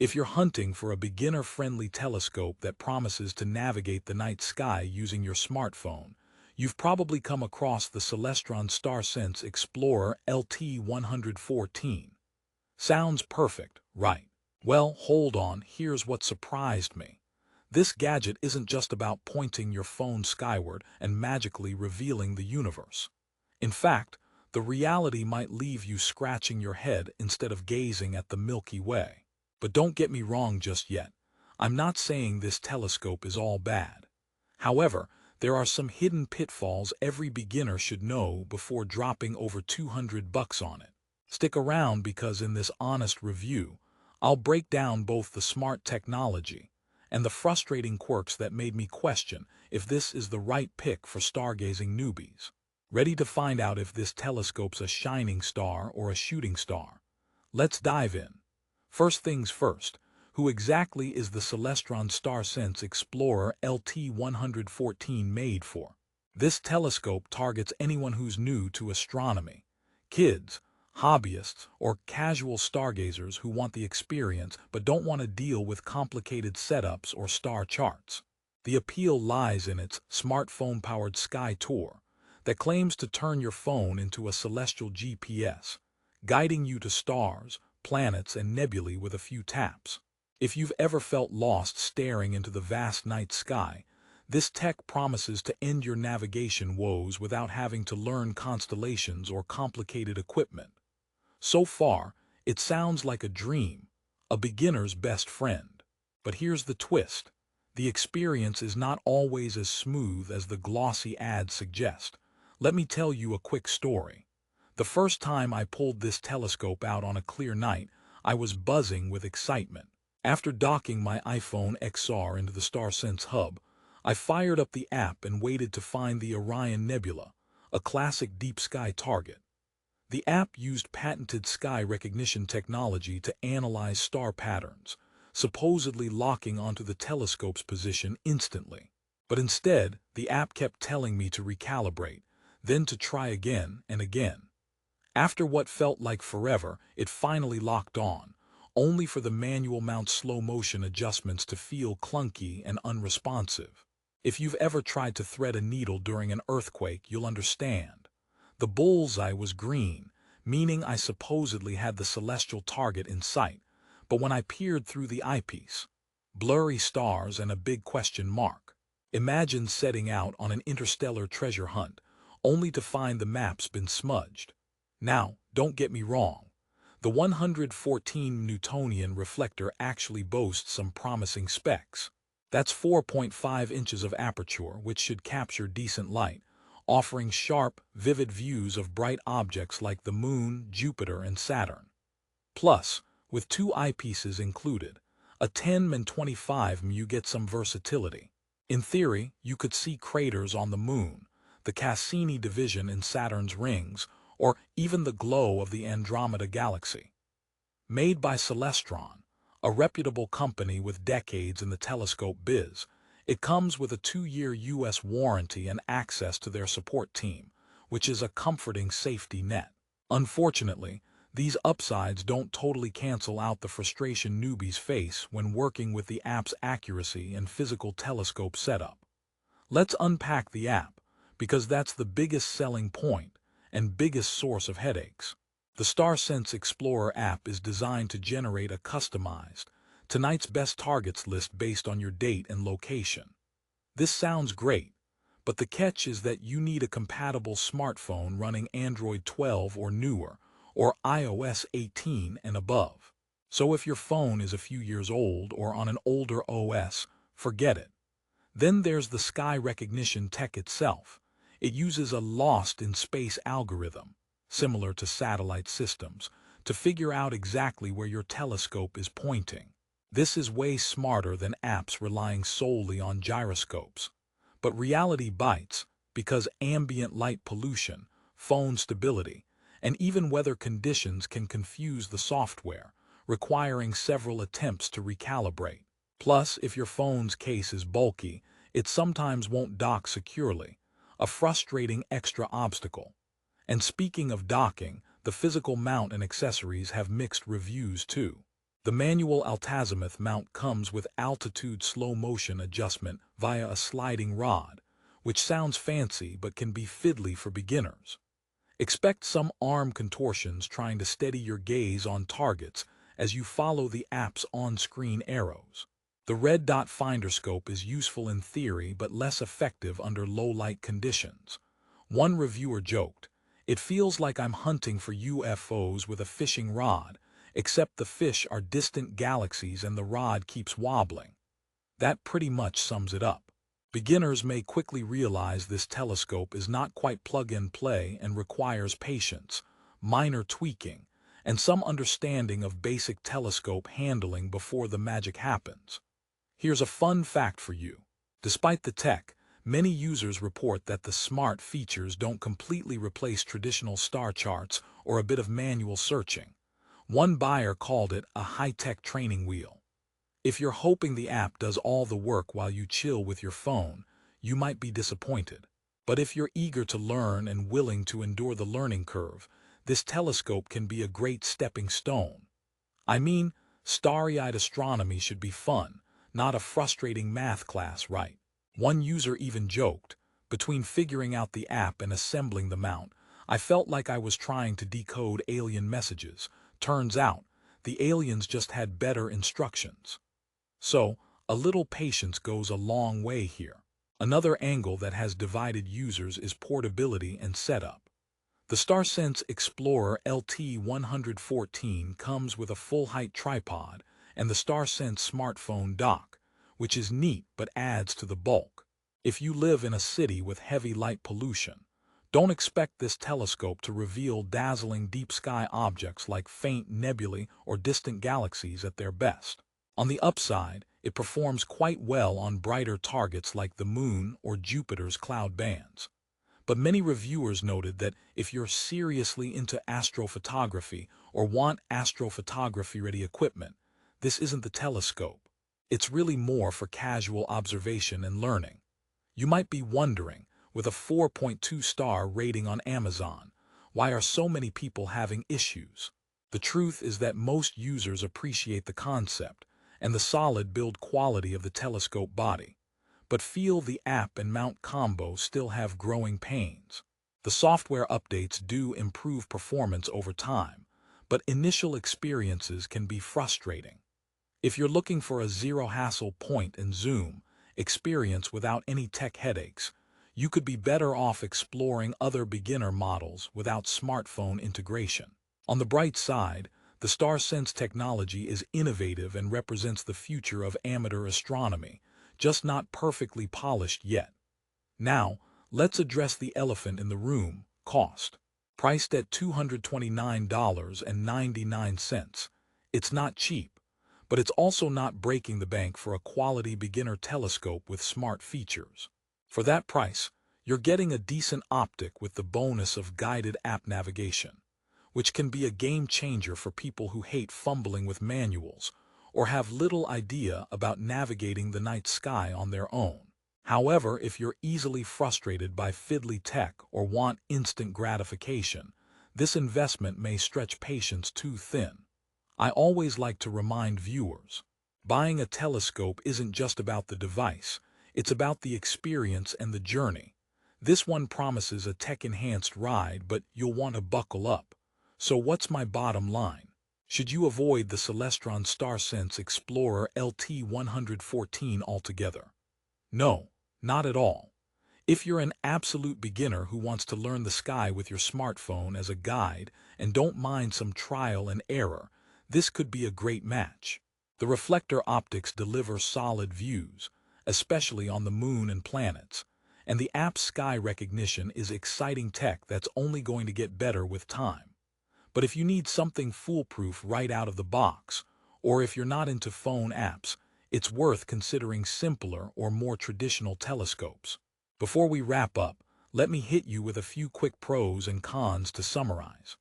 If you're hunting for a beginner-friendly telescope that promises to navigate the night sky using your smartphone, you've probably come across the Celestron StarSense Explorer LT 114. Sounds perfect, right? Well, hold on, here's what surprised me. This gadget isn't just about pointing your phone skyward and magically revealing the universe. In fact, the reality might leave you scratching your head instead of gazing at the Milky Way. But don't get me wrong just yet. I'm not saying this telescope is all bad. However, there are some hidden pitfalls every beginner should know before dropping over $200 on it. Stick around because in this honest review, I'll break down both the smart technology and the frustrating quirks that made me question if this is the right pick for stargazing newbies. Ready to find out if this telescope's a shining star or a shooting star? Let's dive in. First things first, who exactly is the Celestron StarSense Explorer LT 114 made for? This telescope targets anyone who's new to astronomy. Kids, hobbyists, or casual stargazers who want the experience but don't want to deal with complicated setups or star charts. The appeal lies in its smartphone-powered Sky Tour that claims to turn your phone into a celestial GPS, guiding you to stars, planets, and nebulae with a few taps. If you've ever felt lost staring into the vast night sky, this tech promises to end your navigation woes without having to learn constellations or complicated equipment. So far, it sounds like a dream, a beginner's best friend. But here's the twist. The experience is not always as smooth as the glossy ads suggest. Let me tell you a quick story. The first time I pulled this telescope out on a clear night, I was buzzing with excitement. After docking my iPhone XR into the StarSense hub, I fired up the app and waited to find the Orion Nebula, a classic deep sky target. The app used patented sky recognition technology to analyze star patterns, supposedly locking onto the telescope's position instantly. But instead, the app kept telling me to recalibrate, then to try again and again. After what felt like forever, it finally locked on, only for the manual mount slow-motion adjustments to feel clunky and unresponsive. If you've ever tried to thread a needle during an earthquake, you'll understand. The bullseye was green, meaning I supposedly had the celestial target in sight, but when I peered through the eyepiece, blurry stars and a big question mark. Imagine setting out on an interstellar treasure hunt, only to find the map's been smudged. Now, don't get me wrong. The 114 Newtonian reflector actually boasts some promising specs. That's 4.5 inches of aperture, which should capture decent light, offering sharp, vivid views of bright objects like the Moon, Jupiter, and Saturn. Plus, with two eyepieces included, a 10 and 25 you get some versatility. In theory, you could see craters on the Moon, the Cassini division in Saturn's rings, or even the glow of the Andromeda galaxy. Made by Celestron, a reputable company with decades in the telescope biz, it comes with a 2-year US warranty and access to their support team, which is a comforting safety net. Unfortunately, these upsides don't totally cancel out the frustration newbies face when working with the app's accuracy and physical telescope setup. Let's unpack the app, because that's the biggest selling point and biggest source of headaches. The StarSense Explorer app is designed to generate a customized, tonight's best targets list based on your date and location. This sounds great, but the catch is that you need a compatible smartphone running Android 12 or newer, or iOS 18 and above. So if your phone is a few years old or on an older OS, forget it. Then there's the sky recognition tech itself. It uses a lost-in-space algorithm, similar to satellite systems, to figure out exactly where your telescope is pointing. This is way smarter than apps relying solely on gyroscopes. But reality bites because ambient light pollution, phone stability, and even weather conditions can confuse the software, requiring several attempts to recalibrate. Plus, if your phone's case is bulky, it sometimes won't dock securely, a frustrating extra obstacle. And speaking of docking, the physical mount and accessories have mixed reviews too. The manual altazimuth mount comes with altitude slow motion adjustment via a sliding rod, which sounds fancy but can be fiddly for beginners. Expect some arm contortions trying to steady your gaze on targets as you follow the app's on-screen arrows. The red dot finder scope is useful in theory but less effective under low-light conditions. One reviewer joked, "It feels like I'm hunting for UFOs with a fishing rod, except the fish are distant galaxies and the rod keeps wobbling." That pretty much sums it up. Beginners may quickly realize this telescope is not quite plug-and-play and requires patience, minor tweaking, and some understanding of basic telescope handling before the magic happens. Here's a fun fact for you. Despite the tech, many users report that the smart features don't completely replace traditional star charts or a bit of manual searching. One buyer called it a high-tech training wheel. If you're hoping the app does all the work while you chill with your phone, you might be disappointed. But if you're eager to learn and willing to endure the learning curve, this telescope can be a great stepping stone. I mean, starry-eyed astronomy should be fun, not a frustrating math class, right? One user even joked, "Between figuring out the app and assembling the mount, I felt like I was trying to decode alien messages. Turns out, the aliens just had better instructions." So, a little patience goes a long way here. Another angle that has divided users is portability and setup. The StarSense Explorer LT 114 comes with a full-height tripod and the StarSense smartphone dock, which is neat but adds to the bulk. If you live in a city with heavy light pollution, don't expect this telescope to reveal dazzling deep-sky objects like faint nebulae or distant galaxies at their best. On the upside, it performs quite well on brighter targets like the Moon or Jupiter's cloud bands. But many reviewers noted that if you're seriously into astrophotography or want astrophotography-ready equipment, this isn't the telescope. It's really more for casual observation and learning. You might be wondering, with a 4.2-star rating on Amazon, why are so many people having issues? The truth is that most users appreciate the concept and the solid build quality of the telescope body, but feel the app and mount combo still have growing pains. The software updates do improve performance over time, but initial experiences can be frustrating. If you're looking for a zero-hassle point and zoom experience without any tech headaches, you could be better off exploring other beginner models without smartphone integration. On the bright side, the StarSense technology is innovative and represents the future of amateur astronomy, just not perfectly polished yet. Now, let's address the elephant in the room: cost. Priced at $229.99, it's not cheap, but it's also not breaking the bank for a quality beginner telescope with smart features. For that price, you're getting a decent optic with the bonus of guided app navigation, which can be a game changer for people who hate fumbling with manuals or have little idea about navigating the night sky on their own. However, if you're easily frustrated by fiddly tech or want instant gratification, this investment may stretch patience too thin. I always like to remind viewers, buying a telescope isn't just about the device, it's about the experience and the journey. This one promises a tech-enhanced ride, but you'll want to buckle up. So what's my bottom line? Should you avoid the Celestron StarSense Explorer LT 114 altogether? No, not at all. If you're an absolute beginner who wants to learn the sky with your smartphone as a guide and don't mind some trial and error, this could be a great match. The reflector optics deliver solid views, especially on the moon and planets, and the app's sky recognition is exciting tech that's only going to get better with time. But if you need something foolproof right out of the box, or if you're not into phone apps, it's worth considering simpler or more traditional telescopes. Before we wrap up, let me hit you with a few quick pros and cons to summarize.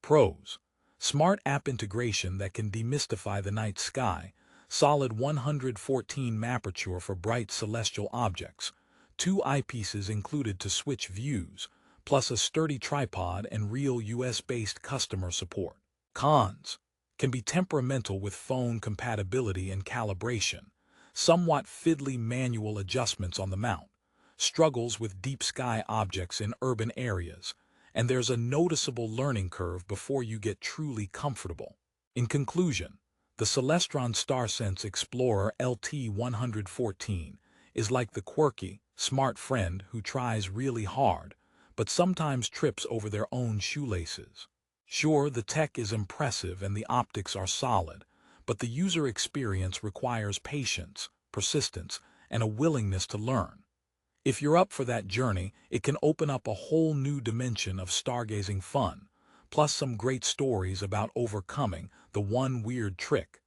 Pros: smart app integration that can demystify the night sky, solid 114 aperture for bright celestial objects, 2 eyepieces included to switch views, plus a sturdy tripod and real US-based customer support. Cons: can be temperamental with phone compatibility and calibration, somewhat fiddly manual adjustments on the mount, struggles with deep sky objects in urban areas, and there's a noticeable learning curve before you get truly comfortable. In conclusion, the Celestron StarSense Explorer LT 114 is like the quirky, smart friend who tries really hard, but sometimes trips over their own shoelaces. Sure, the tech is impressive and the optics are solid, but the user experience requires patience, persistence, and a willingness to learn. If you're up for that journey, it can open up a whole new dimension of stargazing fun, plus some great stories about overcoming the one weird trick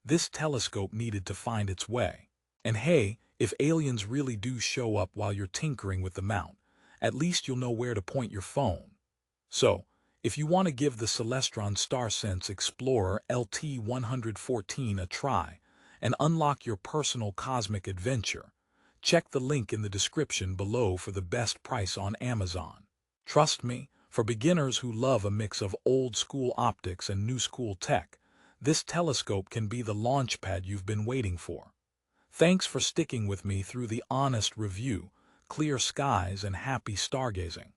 this telescope needed to find its way. And hey, if aliens really do show up while you're tinkering with the mount, at least you'll know where to point your phone. So, if you want to give the Celestron StarSense Explorer LT 114 a try and unlock your personal cosmic adventure, check the link in the description below for the best price on Amazon. Trust me, for beginners who love a mix of old-school optics and new-school tech, this telescope can be the launchpad you've been waiting for. Thanks for sticking with me through the honest review, clear skies, and happy stargazing.